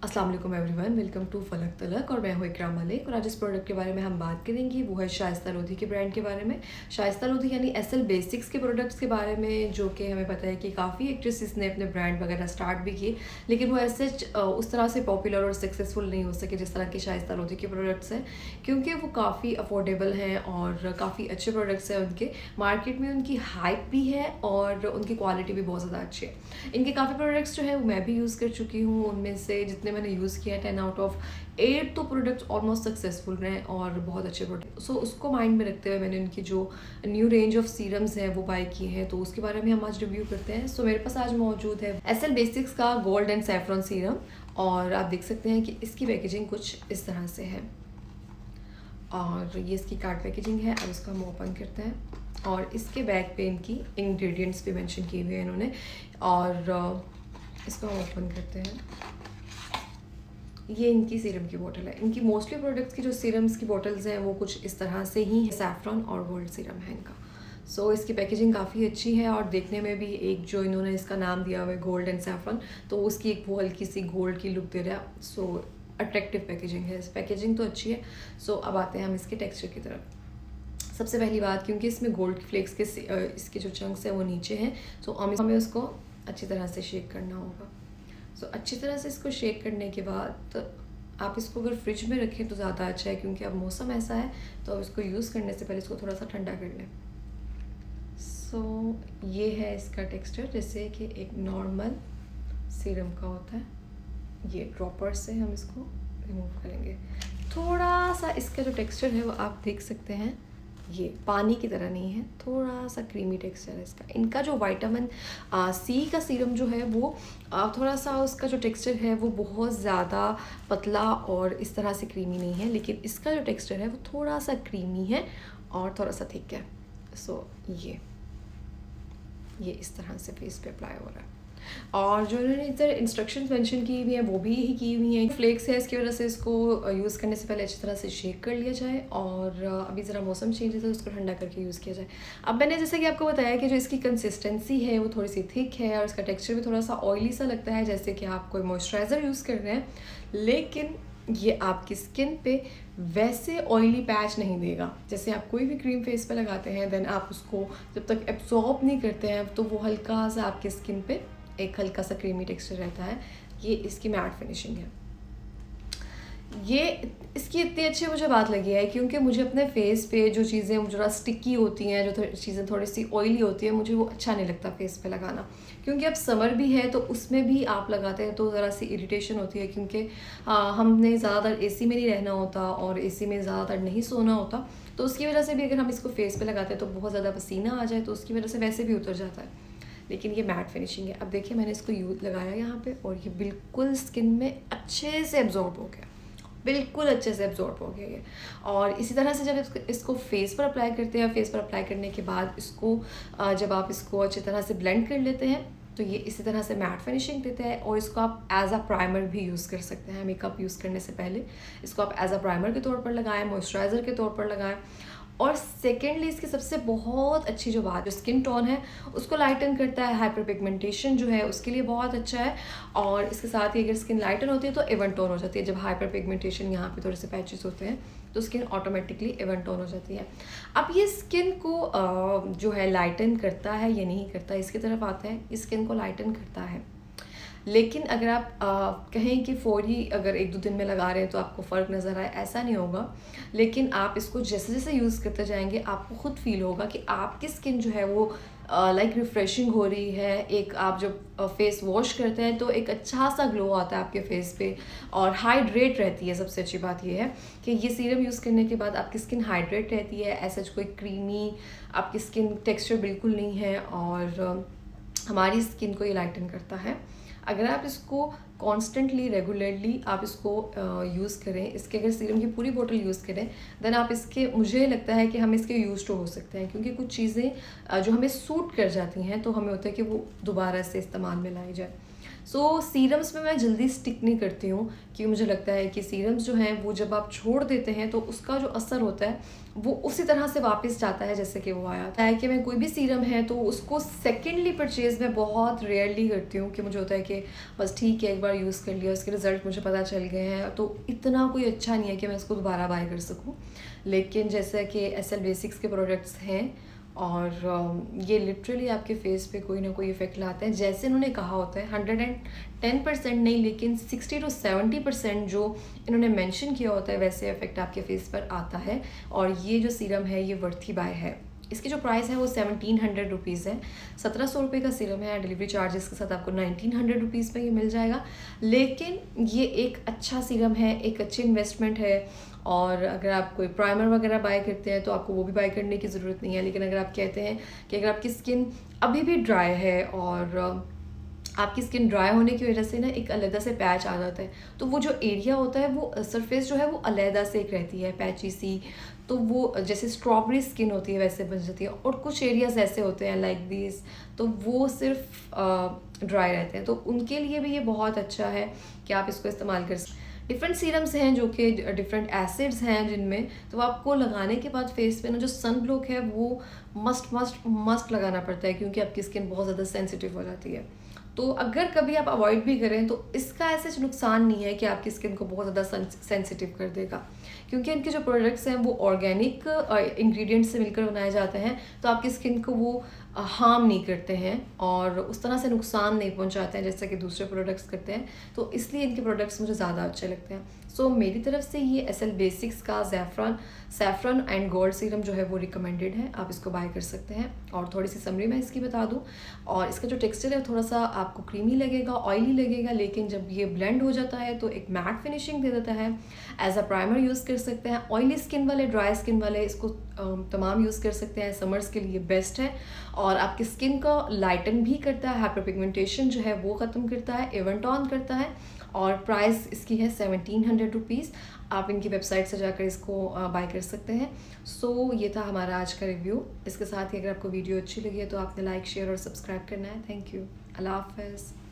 अस्सलाम वालेकुम everyone, welcome to फलक तलक और मैं हूँ इकराम मलिक। और आज इस प्रोडक्ट के बारे में हम बात करेंगे, वो है शाइस्ता लोधी के ब्रांड के बारे में। शाइस्ता लोधी यानी एसएल बेसिक्स के प्रोडक्ट्स के बारे में, जो कि हमें पता है कि काफ़ी एक्ट्रेसेस ने अपने ब्रांड वगैरह स्टार्ट भी किए, लेकिन वो ऐसे उस तरह से पॉपुलर और सक्सेसफुल नहीं हो सके जिस तरह के शाइस्ता लोधी के प्रोडक्ट्स हैं, क्योंकि वो काफ़ी अफोर्डेबल हैं और काफ़ी अच्छे प्रोडक्ट्स हैं उनके। मार्केट में उनकी हाइप भी है और उनकी क्वालिटी भी बहुत ज़्यादा अच्छी है। इनके काफ़ी प्रोडक्ट्स जो है वो मैं भी यूज़ कर चुकी हूँ। उनमें से जितने मैंने यूज़ किया 10 आउट ऑफ 8 तो प्रोडक्ट्स ऑलमोस्ट सक्सेसफुल रहे और बहुत अच्छे प्रोडक्ट। सो उसको माइंड में रखते हुए मैंने उनकी जो न्यू रेंज ऑफ सीरम्स हैं वो बाय किए हैं, तो उसके बारे में हम आज रिव्यू करते हैं। सो मेरे पास आज मौजूद है एसएल बेसिक्स का गोल्ड एंड सैफरॉन सीरम, और आप देख सकते हैं कि इसकी पैकेजिंग कुछ इस तरह से है और ये इसकी कार्ड पैकेजिंग है। अब इसको हम ओपन करते हैं और इसके बैक पे इनकी इंग्रेडिएंट्स भी मेंशन किए हुए हैं इन्होंने, और इसको हम ओपन करते हैं। ये इनकी सीरम की बोतल है। इनकी मोस्टली प्रोडक्ट्स की जो सीरम्स की बोतल्स हैं वो कुछ इस तरह से ही है। सैफरॉन और गोल्ड सीरम है इनका। सो इसकी पैकेजिंग काफ़ी अच्छी है और देखने में भी एक जो इन्होंने इसका नाम दिया हुआ है गोल्ड एंड सैफरॉन, तो उसकी एक वो हल्की सी गोल्ड की लुक दे रहा है। सो अट्रैक्टिव पैकेजिंग है। पैकेजिंग तो अच्छी है। सो अब आते हैं हम इसके टेक्सचर की तरफ। सबसे पहली बात, क्योंकि इसमें गोल्ड फ्लेक्स के इसके जो चंक्स हैं वो नीचे हैं, सो हमें उसको अच्छी तरह से शेक करना होगा। सो अच्छी तरह से इसको शेक करने के बाद आप इसको अगर फ्रिज में रखें तो ज़्यादा अच्छा है, क्योंकि अब मौसम ऐसा है तो अब इसको यूज़ करने से पहले इसको थोड़ा सा ठंडा कर लें। सो ये है इसका टेक्सचर, जैसे कि एक नॉर्मल सीरम का होता है। ये ड्रॉपर से हम इसको रिमूव करेंगे। थोड़ा सा इसका जो टेक्सचर है वो आप देख सकते हैं, ये पानी की तरह नहीं है, थोड़ा सा क्रीमी टेक्सचर है इसका। इनका जो विटामिन सी का सीरम जो है वो थोड़ा सा उसका जो टेक्सचर है वो बहुत ज़्यादा पतला और इस तरह से क्रीमी नहीं है, लेकिन इसका जो टेक्सचर है वो थोड़ा सा क्रीमी है और थोड़ा सा थिक है। सो ये इस तरह से फेस पे अप्लाई हो रहा है। और जो इन्होंने इधर इंस्ट्रक्शंस मेंशन की हुई हैं वो भी यही की हुई हैं। फ्लेक्स है, इसकी वजह से इसको यूज़ करने से पहले अच्छी तरह से शेक कर लिया जाए, और अभी ज़रा मौसम चेंज है तो इसको ठंडा करके यूज़ किया जाए। अब मैंने जैसे कि आपको बताया कि जो इसकी कंसिस्टेंसी है वो थोड़ी सी थिक है और इसका टेक्स्चर भी थोड़ा सा ऑयली सा लगता है, जैसे कि आप कोई मॉइस्चराइज़र यूज़ कर रहे हैं, लेकिन ये आपकी स्किन पे वैसे ऑयली पैच नहीं देगा। जैसे आप कोई भी क्रीम फेस पे लगाते हैं, देन आप उसको जब तक एब्जॉर्ब नहीं करते हैं तो वो हल्का सा आपके स्किन पे एक हल्का सा क्रीमी टेक्सचर रहता है। ये इसकी मैट फिनिशिंग है। ये इसकी इतनी अच्छी मुझे बात लगी है क्योंकि मुझे अपने फेस पे जो चीज़ें जरा स्टिकी होती हैं, जो चीज़ें थोड़ी सी ऑयली होती हैं, मुझे वो अच्छा नहीं लगता फेस पे लगाना। क्योंकि अब समर भी है तो उसमें भी आप लगाते हैं तो ज़रा सी इरिटेशन होती है, क्योंकि हमने ज़्यादातर एसी में नहीं रहना होता और एसी में ज़्यादातर नहीं सोना होता, तो उसकी वजह से भी अगर हम इसको फेस पे लगाते हैं तो बहुत ज़्यादा पसीना आ जाए तो उसकी वजह से वैसे भी उतर जाता है। लेकिन ये मैट फिनिशिंग है। अब देखिए मैंने इसको लगाया यहाँ पे और ये बिल्कुल स्किन में अच्छे से एब्जॉर्ब हो गया, बिल्कुल अच्छे से एब्जॉर्ब हो गया ये। और इसी तरह से जब इसको फेस पर अप्लाई करते हैं, फेस पर अप्लाई करने के बाद इसको जब आप इसको अच्छी तरह से ब्लेंड कर लेते हैं तो ये इसी तरह से मैट फिनिशिंग देता है। और इसको आप एज अ प्राइमर भी यूज़ कर सकते हैं। मेकअप यूज़ करने से पहले इसको आप एज अ प्राइमर के तौर पर लगाएं, मॉइस्चराइज़र के तौर पर लगाएं। और सेकेंडली इसकी सबसे बहुत अच्छी जो बात, जो स्किन टोन है उसको लाइटन करता है, हाइपर पिगमेंटेशन जो है उसके लिए बहुत अच्छा है। और इसके साथ ही अगर स्किन लाइटन होती है तो इवन टोन हो जाती है। जब हाइपर पिगमेंटेशन यहाँ पे थोड़े से पैचेस होते हैं तो स्किन ऑटोमेटिकली इवन टोन हो जाती है। अब ये स्किन को जो है लाइटन करता है या नहीं करता, इसकी तरफ आते हैं। स्किन को लाइटन करता है, लेकिन अगर आप कहें कि फौरी अगर 1-2 दिन में लगा रहे हैं तो आपको फ़र्क नज़र आए, ऐसा नहीं होगा। लेकिन आप इसको जैसे जैसे यूज़ करते जाएंगे आपको ख़ुद फील होगा कि आपकी स्किन जो है वो लाइक रिफ़्रेशिंग हो रही है। एक आप जब फेस वॉश करते हैं तो एक अच्छा सा ग्लो आता है आपके फेस पे और हाइड्रेट रहती है। सबसे अच्छी बात ये है कि ये सीरम यूज़ करने के बाद आपकी स्किन हाइड्रेट रहती है। ऐसा कोई क्रीमी आपकी स्किन टेक्स्चर बिल्कुल नहीं है और हमारी स्किन को ये लाइटन करता है। अगर आप इसको कॉन्स्टेंटली रेगुलरली आप इसको यूज़ करें, इसके अगर सीरम की पूरी बोतल यूज़ करें, देन आप इसके, मुझे लगता है कि हम इसके यूज़ टू हो सकते हैं। क्योंकि कुछ चीज़ें जो हमें सूट कर जाती हैं तो हमें होता है कि वो दोबारा से इस्तेमाल में लाई जाए। सो सीरम्स में मैं जल्दी स्टिक नहीं करती हूँ, क्योंकि मुझे लगता है कि सीरम्स जो हैं वो जब आप छोड़ देते हैं तो उसका जो असर होता है वो उसी तरह से वापस जाता है जैसे कि वो आया था। है कि मैं कोई भी सीरम है तो उसको सेकेंडली परचेज़ मैं बहुत रेयरली करती हूँ, कि मुझे होता है कि बस ठीक है एक बार यूज़ कर लिया, उसके रिज़ल्ट मुझे पता चल गए हैं तो इतना कोई अच्छा नहीं है कि मैं इसको दोबारा बाय कर सकूँ। लेकिन जैसे कि एसएल बेसिक्स के प्रोडक्ट्स हैं और ये लिटरली आपके फेस पे कोई ना कोई इफ़ेक्ट लाते हैं, जैसे इन्होंने कहा होता है 110% नहीं लेकिन 60 to 70% जो इन्होंने मेंशन किया होता है वैसे इफ़ेक्ट आपके फेस पर आता है। और ये जो सीरम है ये वर्थी बाय है। इसकी जो प्राइस है वो 1700 रुपीज़ है। 1700 रुपये का सीरम है, डिलीवरी चार्जेस के साथ आपको 1900 रुपीज़ में ये मिल जाएगा। लेकिन ये एक अच्छा सीरम है, एक अच्छी इन्वेस्टमेंट है। और अगर आप कोई प्राइमर वगैरह बाय करते हैं तो आपको वो भी बाय करने की ज़रूरत नहीं है। लेकिन अगर आप कहते हैं कि अगर आपकी स्किन अभी भी ड्राई है और आपकी स्किन ड्राई होने की वजह से ना एक अलग से पैच आ जाता है, तो वो जो एरिया होता है वो सरफेस जो है वो अलग से एक रहती है पैची सी, तो वो जैसे स्ट्रॉबेरी स्किन होती है वैसे बन जाती है। और कुछ एरियाज ऐसे होते हैं लाइक दिस, तो वो सिर्फ ड्राई रहते हैं, तो उनके लिए भी ये बहुत अच्छा है कि आप इसको इस्तेमाल कर सकते। डिफरेंट सीरम्स हैं जो कि डिफरेंट एसिड्स हैं जिनमें, तो आपको लगाने के बाद फेस पे ना जो सन ब्लॉक है वो मस्ट मस्ट मस्ट लगाना पड़ता है, क्योंकि आपकी स्किन बहुत ज़्यादा सेंसिटिव हो जाती है। तो अगर कभी आप अवॉइड भी करें तो इसका ऐसे नुकसान नहीं है कि आपकी स्किन को बहुत ज़्यादा सेंसिटिव कर देगा, क्योंकि इनके जो प्रोडक्ट्स हैं वो ऑर्गेनिक इंग्रेडिएंट्स से मिलकर बनाए जाते हैं, तो आपकी स्किन को वो हार्म नहीं करते हैं और उस तरह से नुकसान नहीं पहुंचाते हैं जैसा कि दूसरे प्रोडक्ट्स करते हैं। तो इसलिए इनके प्रोडक्ट्स मुझे ज़्यादा अच्छे लगते हैं। सो मेरी तरफ से ये एसएल बेसिक्स का सैफरन एंड गोल्ड सीरम जो है वो रिकमेंडेड है, आप इसको बाय कर सकते हैं। और थोड़ी सी समरी मैं इसकी बता दूं, और इसका जो टेक्सचर है थोड़ा सा आपको क्रीमी लगेगा, ऑयली लगेगा, लेकिन जब ये ब्लेंड हो जाता है तो एक मैट फिनिशिंग दे देता है। एज अ प्राइमर यूज़ कर सकते हैं, ऑयली स्किन वाले, ड्राई स्किन वाले इसको तमाम यूज़ कर सकते हैं। समर्स के लिए बेस्ट है और आपकी स्किन को लाइटन भी करता है, हाइपर पिगमेंटेशन जो है वो ख़त्म करता है, इवेंट ऑन करता है। और प्राइस इसकी है 1700 रुपीज़। आप इनकी वेबसाइट से जाकर इसको बाय कर सकते हैं। सो ये था हमारा आज का रिव्यू। इसके साथ ही अगर आपको वीडियो अच्छी लगी है तो आपने लाइक, शेयर और सब्सक्राइब करना है। Thank you. अल्लाह हाफ़िज़।